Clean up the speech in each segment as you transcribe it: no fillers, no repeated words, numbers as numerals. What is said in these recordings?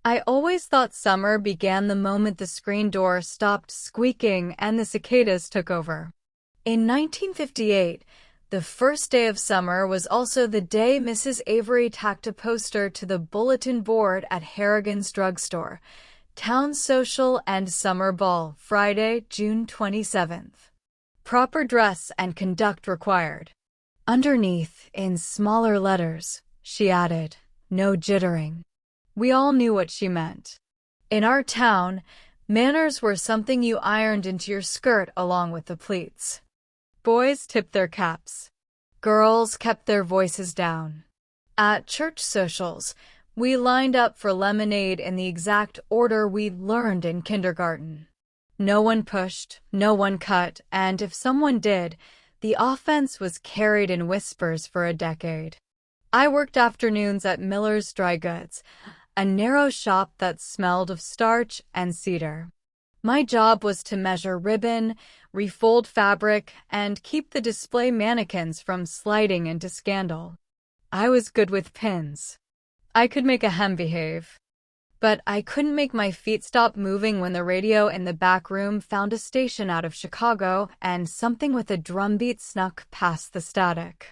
I always thought summer began the moment the screen door stopped squeaking and the cicadas took over. In 1958, the first day of summer was also the day Mrs. Avery tacked a poster to the bulletin board at Harrigan's drugstore. Town Social and Summer Ball, Friday, June 27th. Proper dress and conduct required. Underneath, in smaller letters, she added, no jittering. We all knew what she meant. In our town, manners were something you ironed into your skirt along with the pleats. Boys tipped their caps. Girls kept their voices down. At church socials, we lined up for lemonade in the exact order we'd learned in kindergarten. No one pushed, no one cut, and if someone did, the offense was carried in whispers for a decade. I worked afternoons at Miller's Dry Goods, a narrow shop that smelled of starch and cedar. My job was to measure ribbon, refold fabric, and keep the display mannequins from sliding into scandal. I was good with pins. I could make a hem behave. But I couldn't make my feet stop moving when the radio in the back room found a station out of Chicago and something with a drumbeat snuck past the static.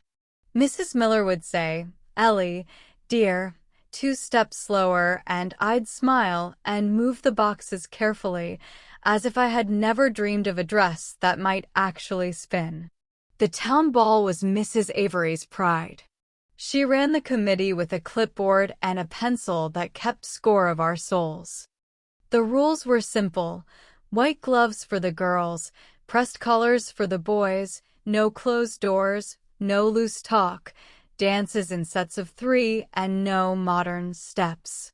Mrs. Miller would say, Ellie, dear, 2 steps slower, and I'd smile and move the boxes carefully, as if I had never dreamed of a dress that might actually spin. The town ball was Mrs. Avery's pride. She ran the committee with a clipboard and a pencil that kept score of our souls. The rules were simple: white gloves for the girls, pressed collars for the boys, no closed doors, no loose talk, dances in sets of 3, and no modern steps.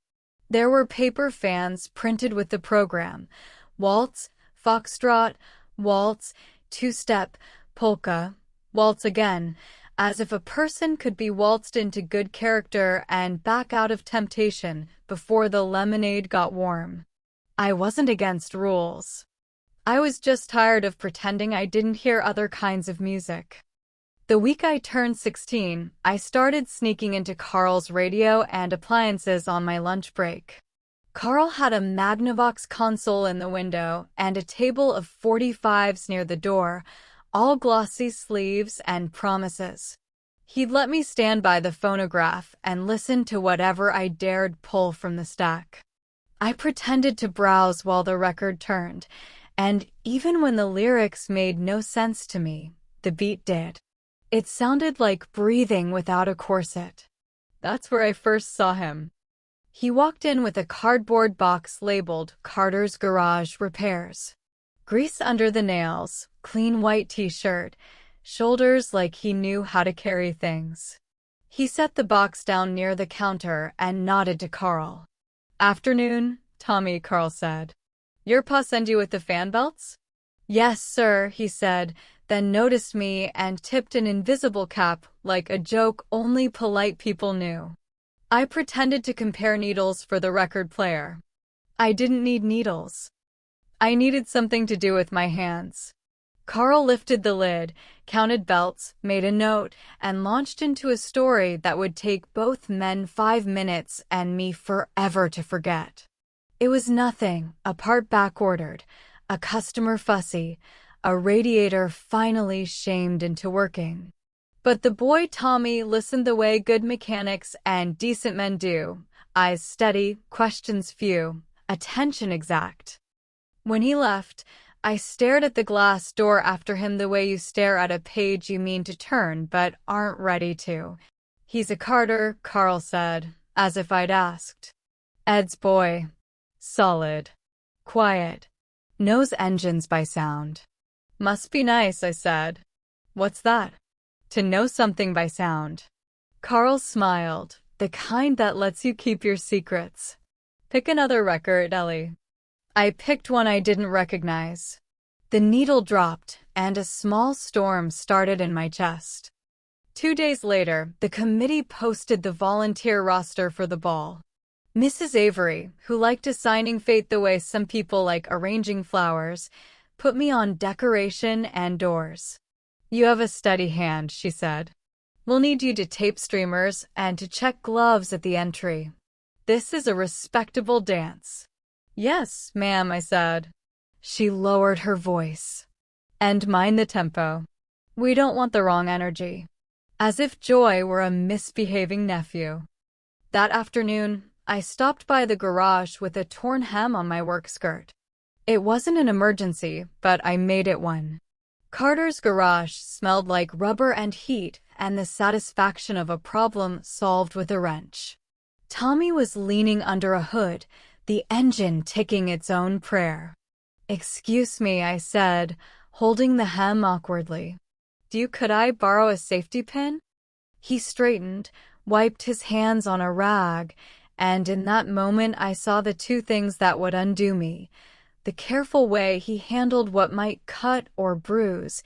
There were paper fans printed with the program: waltz, foxtrot, waltz, 2-step, polka, waltz again, as if a person could be waltzed into good character and back out of temptation before the lemonade got warm. I wasn't against rules. I was just tired of pretending I didn't hear other kinds of music. The week I turned 16, I started sneaking into Carl's radio and appliances on my lunch break. Carl had a Magnavox console in the window and a table of 45s near the door, all glossy sleeves and promises. He'd let me stand by the phonograph and listen to whatever I dared pull from the stack. I pretended to browse while the record turned, and even when the lyrics made no sense to me, the beat did. It sounded like breathing without a corset. That's where I first saw him. He walked in with a cardboard box labeled Carter's Garage Repairs. Grease under the nails, clean white t-shirt, shoulders like he knew how to carry things. He set the box down near the counter and nodded to Carl. Afternoon, Tommy, Carl said. Your pa send you with the fan belts? Yes, sir, he said, then noticed me and tipped an invisible cap like a joke only polite people knew. I pretended to compare needles for the record player. I didn't need needles. I needed something to do with my hands. Carl lifted the lid, counted belts, made a note, and launched into a story that would take both men 5 minutes and me forever to forget. It was nothing: a part backordered, a customer fussy, a radiator finally shamed into working. But the boy Tommy listened the way good mechanics and decent men do: eyes steady, questions few, attention exact. When he left, I stared at the glass door after him the way you stare at a page you mean to turn but aren't ready to. He's a Carter, Carl said, as if I'd asked. Ed's boy. Solid. Quiet. Knows engines by sound. Must be nice, I said. What's that? To know something by sound. Carl smiled, the kind that lets you keep your secrets. Pick another record, Ellie. I picked one I didn't recognize. The needle dropped, and a small storm started in my chest. 2 days later, the committee posted the volunteer roster for the ball. Mrs. Avery, who liked assigning fate the way some people like arranging flowers, put me on decoration and doors. You have a steady hand, she said. We'll need you to tape streamers and to check gloves at the entry. This is a respectable dance. Yes, ma'am, I said. She lowered her voice. And mind the tempo. We don't want the wrong energy. As if Joy were a misbehaving nephew. That afternoon, I stopped by the garage with a torn hem on my work skirt. It wasn't an emergency, but I made it one. Carter's garage smelled like rubber and heat and the satisfaction of a problem solved with a wrench. Tommy was leaning under a hood, the engine ticking its own prayer. Excuse me, I said, holding the hem awkwardly. Could I borrow a safety pin? He straightened, wiped his hands on a rag, and in that moment I saw the two things that would undo me. The careful way he handled what might cut or bruise,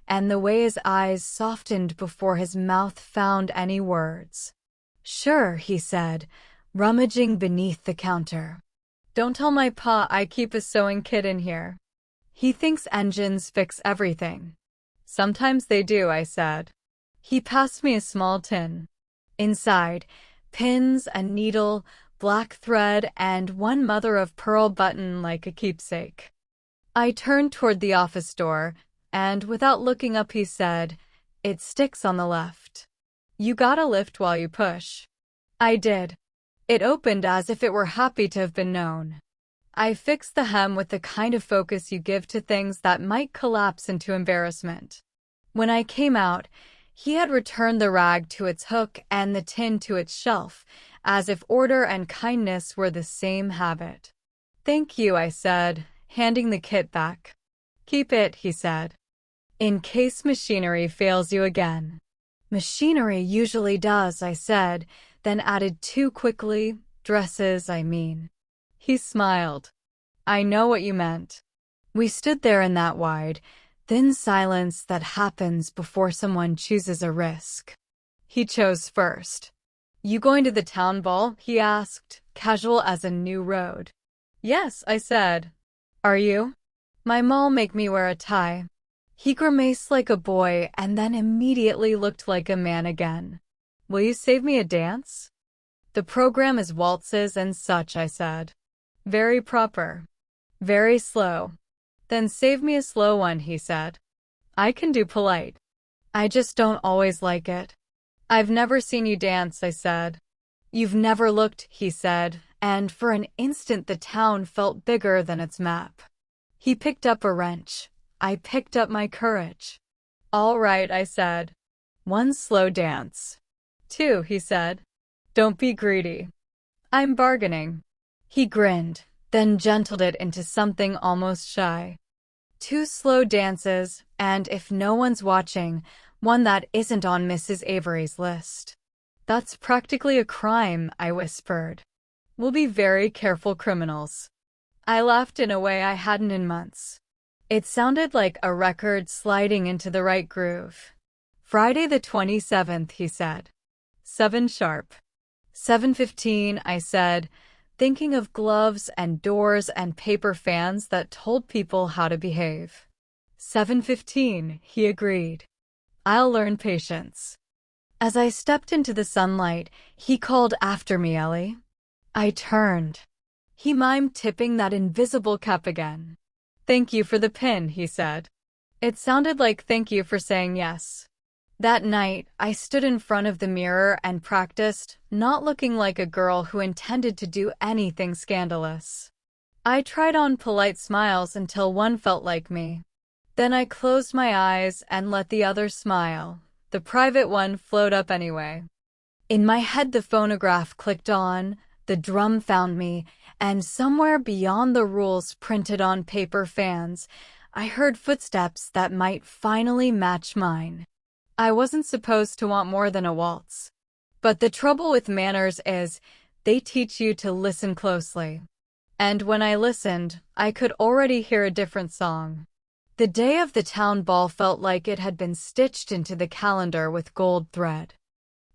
and the way his eyes softened before his mouth found any words. Sure, he said, rummaging beneath the counter. Don't tell my pa I keep a sewing kit in here. He thinks engines fix everything. Sometimes they do, I said. He passed me a small tin. Inside, pins, a needle, black thread, and one mother-of-pearl button like a keepsake. I turned toward the office door, and without looking up he said, "It sticks on the left. You gotta lift while you push." I did. It opened as if it were happy to have been known. I fixed the hem with the kind of focus you give to things that might collapse into embarrassment. When I came out, he had returned the rag to its hook and the tin to its shelf, as if order and kindness were the same habit. Thank you, I said, handing the kit back. Keep it, he said. In case machinery fails you again. Machinery usually does, I said, then added too quickly, dresses, I mean. He smiled. I know what you meant. We stood there in that wide, thin silence that happens before someone chooses a risk. He chose first. You going to the town ball? He asked, casual as a new road. Yes, I said. Are you? My ma'll make me wear a tie. He grimaced like a boy and then immediately looked like a man again. Will you save me a dance? The program is waltzes and such, I said. Very proper. Very slow. Then save me a slow one, he said. I can do polite. I just don't always like it. I've never seen you dance, I said. You've never looked, he said, and for an instant the town felt bigger than its map. He picked up a wrench. I picked up my courage. All right, I said. One slow dance. Two, he said. Don't be greedy. I'm bargaining. He grinned, then gentled it into something almost shy. 2 slow dances, and if no one's watching, one that isn't on Mrs. Avery's list. That's practically a crime, I whispered. We'll be very careful criminals. I laughed in a way I hadn't in months. It sounded like a record sliding into the right groove. Friday the 27th, he said. 7 sharp. 7:15, I said, thinking of gloves and doors and paper fans that told people how to behave. 7:15, he agreed. I'll learn patience. As I stepped into the sunlight, he called after me, Ellie. I turned. He mimed tipping that invisible cup again. Thank you for the pin, he said. It sounded like thank you for saying yes. That night, I stood in front of the mirror and practiced, not looking like a girl who intended to do anything scandalous. I tried on polite smiles until one felt like me. Then I closed my eyes and let the other smile. The private one flowed up anyway. In my head the phonograph clicked on, the drum found me, and somewhere beyond the rules printed on paper fans, I heard footsteps that might finally match mine. I wasn't supposed to want more than a waltz. But the trouble with manners is, they teach you to listen closely. And when I listened, I could already hear a different song. The day of the town ball felt like it had been stitched into the calendar with gold thread.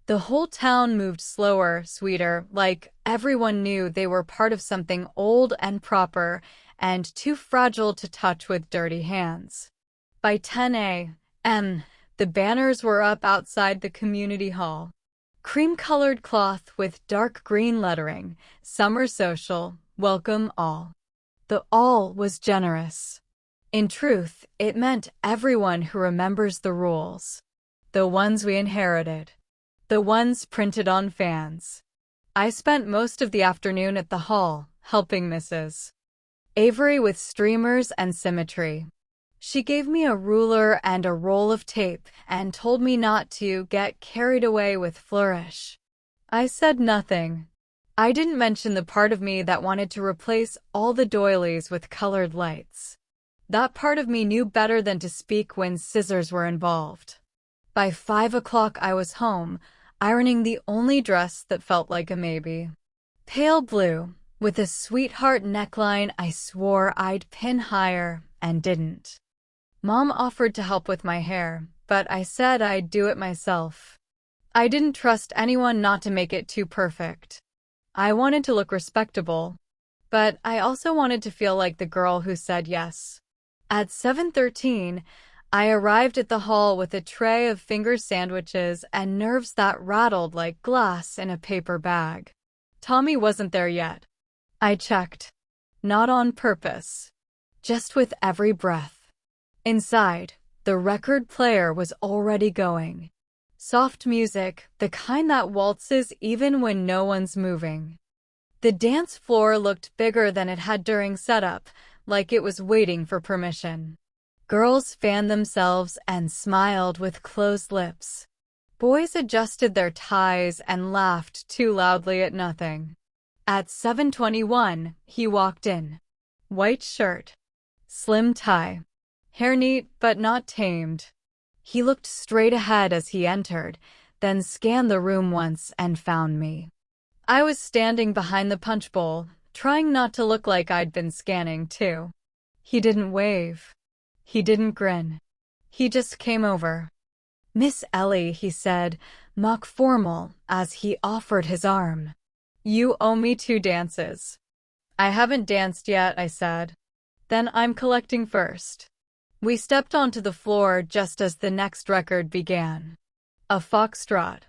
The whole town moved slower, sweeter, like everyone knew they were part of something old and proper and too fragile to touch with dirty hands. By 10 a.m., the banners were up outside the community hall. Cream-colored cloth with dark green lettering. Summer social. Welcome all. The all was generous. In truth, it meant everyone who remembers the rules. The ones we inherited. The ones printed on fans. I spent most of the afternoon at the hall, helping Mrs. Avery with streamers and symmetry. She gave me a ruler and a roll of tape and told me not to get carried away with flourish. I said nothing. I didn't mention the part of me that wanted to replace all the doilies with colored lights. That part of me knew better than to speak when scissors were involved. By 5 o'clock I was home, ironing the only dress that felt like a maybe. Pale blue, with a sweetheart neckline I swore I'd pin higher, and didn't. Mom offered to help with my hair, but I said I'd do it myself. I didn't trust anyone not to make it too perfect. I wanted to look respectable, but I also wanted to feel like the girl who said yes. At 7:13, I arrived at the hall with a tray of finger sandwiches and nerves that rattled like glass in a paper bag. Tommy wasn't there yet. I checked. Not on purpose. Just with every breath. Inside, the record player was already going. Soft music, the kind that waltzes even when no one's moving. The dance floor looked bigger than it had during setup, like it was waiting for permission. Girls fanned themselves and smiled with closed lips. Boys adjusted their ties and laughed too loudly at nothing. At 7:21, he walked in. White shirt. Slim tie. Hair neat but not tamed. He looked straight ahead as he entered, then scanned the room once and found me. I was standing behind the punch bowl, trying not to look like I'd been scanning too. He didn't wave. He didn't grin. He just came over. "Miss Ellie," he said, mock formal, as he offered his arm. "You owe me 2 dances." "I haven't danced yet," I said. "Then I'm collecting first." We stepped onto the floor just as the next record began. A foxtrot.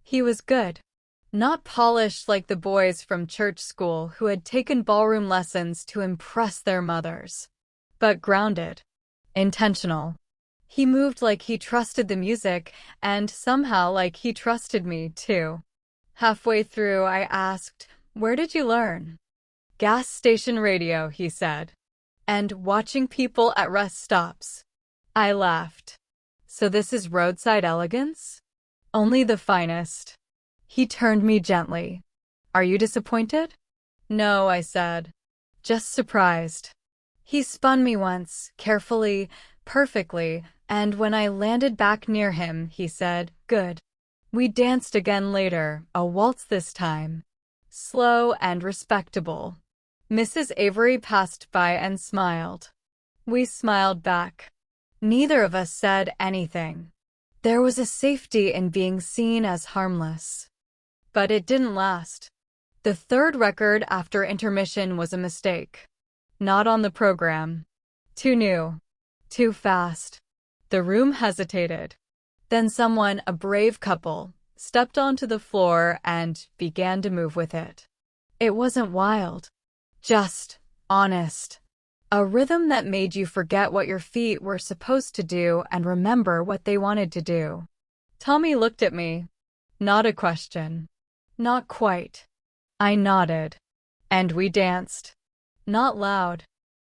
He was good. Not polished like the boys from church school who had taken ballroom lessons to impress their mothers, but grounded. Intentional. He moved like he trusted the music, and somehow like he trusted me, too. Halfway through, I asked, "Where did you learn?" "Gas station radio," he said. "And watching people at rest stops." I laughed. "So this is roadside elegance?" "Only the finest." He turned me gently. "Are you disappointed?" "No," I said. "Just surprised." He spun me once, carefully, perfectly, and when I landed back near him, he said, "Good." We danced again later, a waltz this time. Slow and respectable. Mrs. Avery passed by and smiled. We smiled back. Neither of us said anything. There was a safety in being seen as harmless. But it didn't last. The third record after intermission was a mistake. Not on the program. Too new. Too fast. The room hesitated. Then someone, a brave couple, stepped onto the floor and began to move with it. It wasn't wild. Just honest. A rhythm that made you forget what your feet were supposed to do and remember what they wanted to do. Tommy looked at me. Not a question. Not quite. I nodded. And we danced. Not loud.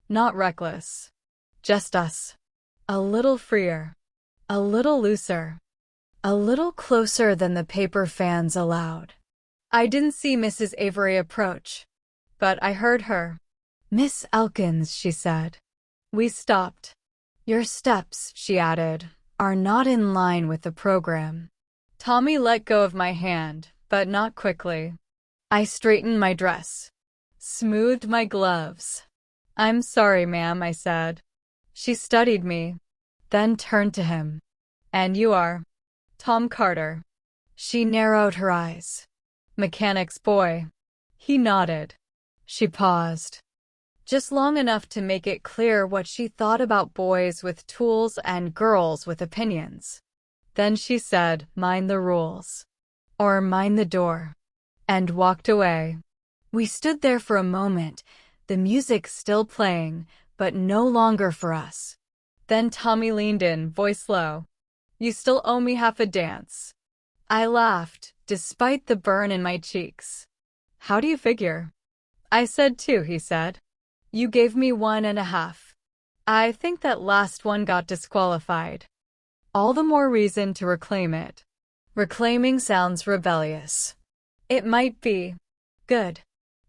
Not reckless. Just us. A little freer. A little looser. A little closer than the paper fans allowed. I didn't see Mrs. Avery approach, but I heard her. "Miss Elkins," she said. We stopped. "Your steps," she added, "are not in line with the program." Tommy let go of my hand, but not quickly. I straightened my dress. Smoothed my gloves. "I'm sorry, ma'am," I said. She studied me, then turned to him. "And you are?" "Tom Carter." She narrowed her eyes. "Mechanic's boy." He nodded. She paused. Just long enough to make it clear what she thought about boys with tools and girls with opinions. Then she said, "Mind the rules." or mind the door, and walked away. We stood there for a moment, the music still playing, but no longer for us. Then Tommy leaned in, voice low. You still owe me half a dance. I laughed, despite the burn in my cheeks. How do you figure? I said 2, he said. You gave me 1.5. I think that last one got disqualified. All the more reason to reclaim it. Reclaiming sounds rebellious. It might be. Good.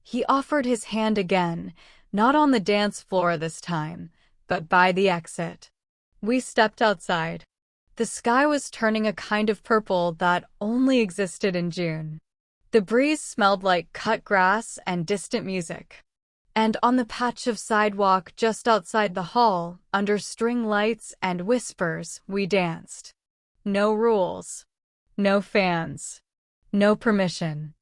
He offered his hand again, not on the dance floor this time, but by the exit. We stepped outside. The sky was turning a kind of purple that only existed in June. The breeze smelled like cut grass and distant music. And on the patch of sidewalk just outside the hall, under string lights and whispers, we danced. No rules. No fans. No permission.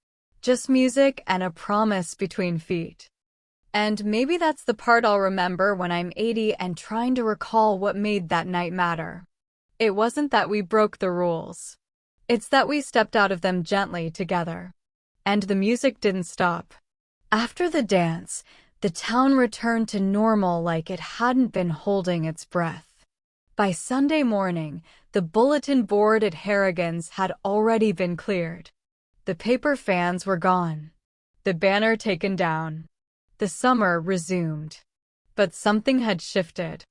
Just music and a promise between feet. And maybe that's the part I'll remember when I'm 80 and trying to recall what made that night matter. It wasn't that we broke the rules. It's that we stepped out of them gently together. And the music didn't stop. After the dance, the town returned to normal like it hadn't been holding its breath. By Sunday morning, the bulletin board at Harrigan's had already been cleared. The paper fans were gone. The banner taken down. The summer resumed. But something had shifted.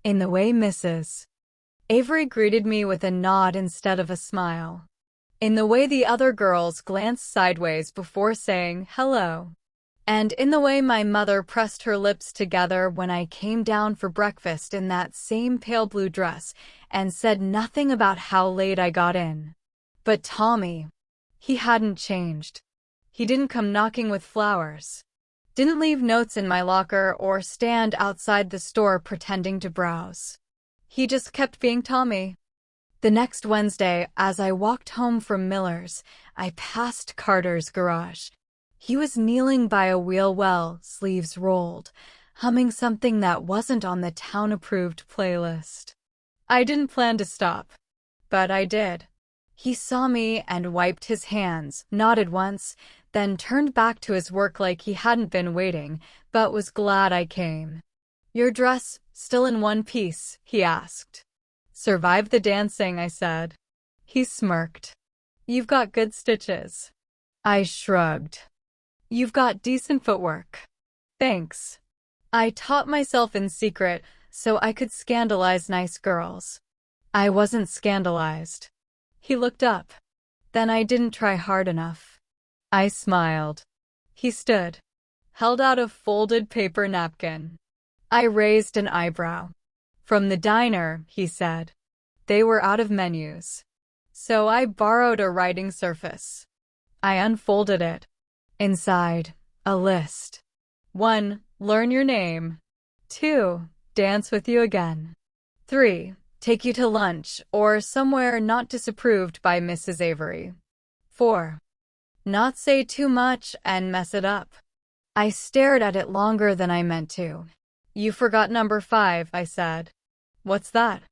In the way Mrs. Avery greeted me with a nod instead of a smile. In the way the other girls glanced sideways before saying hello. And in the way my mother pressed her lips together when I came down for breakfast in that same pale blue dress and said nothing about how late I got in. But Tommy, he hadn't changed. He didn't come knocking with flowers. Didn't leave notes in my locker or stand outside the store pretending to browse. He just kept being Tommy. The next Wednesday, as I walked home from Miller's, I passed Carter's garage. He was kneeling by a wheel well, sleeves rolled, humming something that wasn't on the town-approved playlist. I didn't plan to stop, but I did. He saw me and wiped his hands, nodded once, then turned back to his work like he hadn't been waiting, but was glad I came. Your dress, still in one piece? He asked. Survived the dancing, I said. He smirked. You've got good stitches. I shrugged. You've got decent footwork. Thanks. I taught myself in secret so I could scandalize nice girls. I wasn't scandalized. He looked up. Then I didn't try hard enough. I smiled. He stood, held out a folded paper napkin. I raised an eyebrow. From the diner, he said. They were out of menus. So I borrowed a writing surface. I unfolded it. Inside, a list. 1. Learn your name. 2. Dance with you again. 3. Take you to lunch or somewhere not disapproved by Mrs. Avery. 4. Not say too much and mess it up. I stared at it longer than I meant to. You forgot number 5, I said. What's that?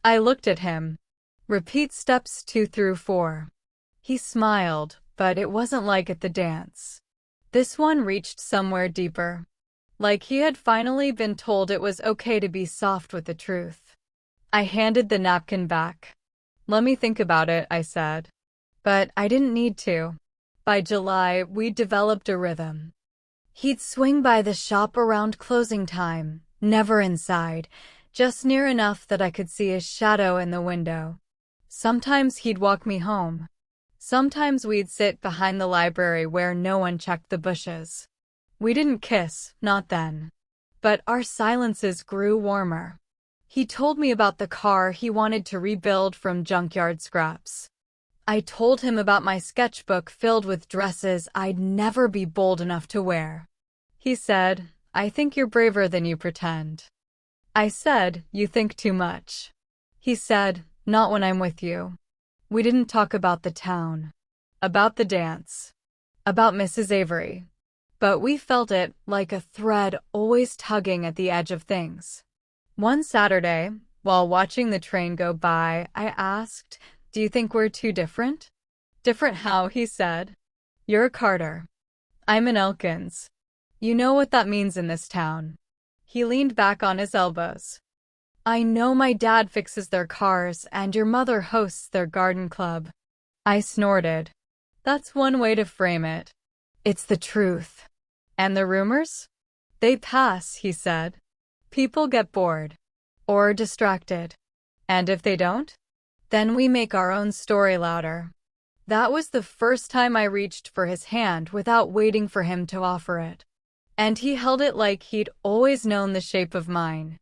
I looked at him. Repeat steps 2 through 4. He smiled, but it wasn't like at the dance. This one reached somewhere deeper. Like he had finally been told it was okay to be soft with the truth. I handed the napkin back. Let me think about it, I said. But I didn't need to. By July, we'd developed a rhythm. He'd swing by the shop around closing time, never inside, just near enough that I could see his shadow in the window. Sometimes he'd walk me home. Sometimes we'd sit behind the library where no one checked the bushes. We didn't kiss, not then. But our silences grew warmer. He told me about the car he wanted to rebuild from junkyard scraps. I told him about my sketchbook filled with dresses I'd never be bold enough to wear. He said, I think you're braver than you pretend. I said, you think too much. He said, not when I'm with you. We didn't talk about the town, about the dance, about Mrs. Avery. But we felt it like a thread always tugging at the edge of things. One Saturday, while watching the train go by, I asked, do you think we're too different? Different how, he said. You're a Carter. I'm an Elkins. You know what that means in this town. He leaned back on his elbows. I know my dad fixes their cars and your mother hosts their garden club. I snorted. That's one way to frame it. It's the truth. And the rumors? They pass, he said. People get bored. Or distracted. And if they don't? Then we make our own story louder. That was the first time I reached for his hand without waiting for him to offer it. And he held it like he'd always known the shape of mine.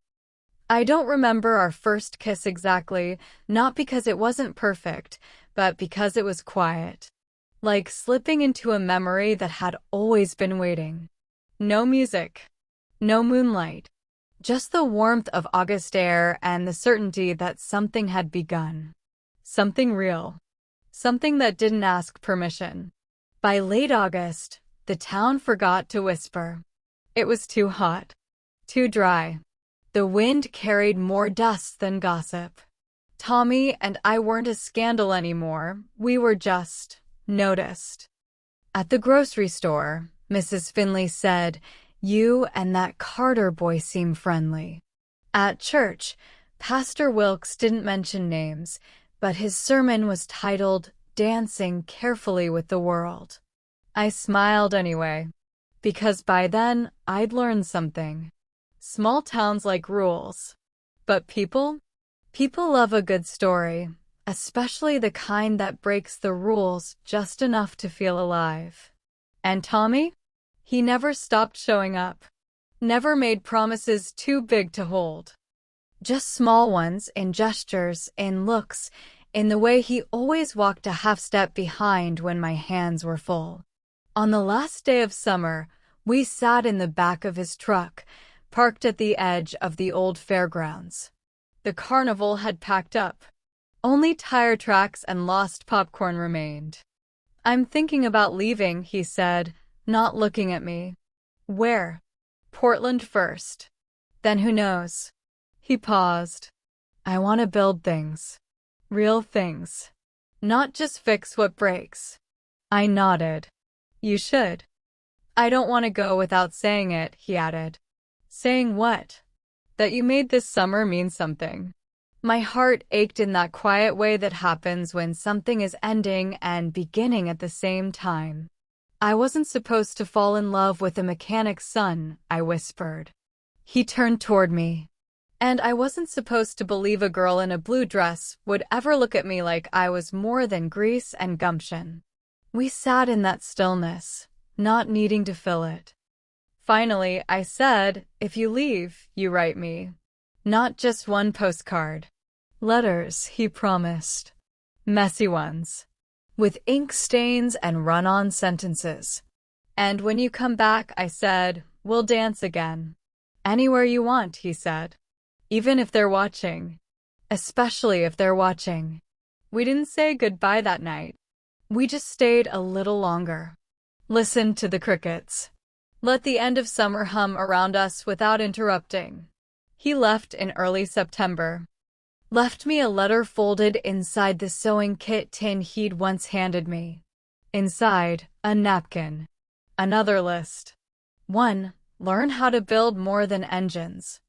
I don't remember our first kiss exactly, not because it wasn't perfect, but because it was quiet. Like slipping into a memory that had always been waiting. No music. No moonlight. Just the warmth of August air and the certainty that something had begun. Something real. Something that didn't ask permission. By late August, the town forgot to whisper. It was too hot. Too dry. The wind carried more dust than gossip. Tommy and I weren't a scandal anymore. We were just noticed. At the grocery store, Mrs. Finley said, "You and that Carter boy seem friendly." At church, Pastor Wilkes didn't mention names, but his sermon was titled, "Dancing Carefully with the World." I smiled anyway, because by then, I'd learned something. Small towns like rules. But people love a good story, especially the kind that breaks the rules just enough to feel alive. And Tommy? He never stopped showing up. Never made promises too big to hold. Just small ones in gestures, in looks, in the way he always walked a half step behind when my hands were full. On the last day of summer, we sat in the back of his truck, parked at the edge of the old fairgrounds. The carnival had packed up. Only tire tracks and lost popcorn remained. "I'm thinking about leaving," he said, not looking at me. "Where?" "Portland first. Then who knows?" He paused. "I want to build things. Real things. Not just fix what breaks." I nodded. "You should." "I don't want to go without saying it," he added. "Saying what?" "That you made this summer mean something." My heart ached in that quiet way that happens when something is ending and beginning at the same time. "I wasn't supposed to fall in love with a mechanic's son," I whispered. He turned toward me. "And I wasn't supposed to believe a girl in a blue dress would ever look at me like I was more than grease and gumption." We sat in that stillness, not needing to fill it. Finally, I said, "If you leave, you write me. Not just one postcard." "Letters," he promised. "Messy ones. With ink stains and run-on sentences. And when you come back," I said, "we'll dance again." "Anywhere you want," he said. "Even if they're watching. Especially if they're watching." We didn't say goodbye that night. We just stayed a little longer. Listened to the crickets. Let the end of summer hum around us without interrupting. He left in early September. Left me a letter folded inside the sewing kit tin he'd once handed me. Inside, a napkin. Another list. 1. Learn how to build more than engines.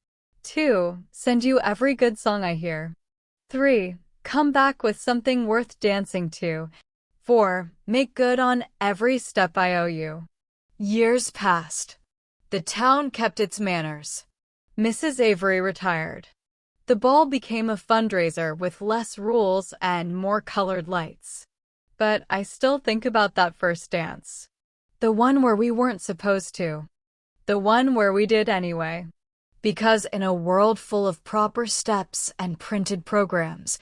2. Send you every good song I hear. 3. Come back with something worth dancing to. 4. Make good on every step I owe you. Years passed. The town kept its manners. Mrs. Avery retired. The ball became a fundraiser with less rules and more colored lights. But I still think about that first dance. The one where we weren't supposed to. The one where we did anyway. Because in a world full of proper steps and printed programs,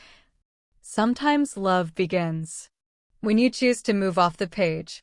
sometimes love begins when you choose to move off the page.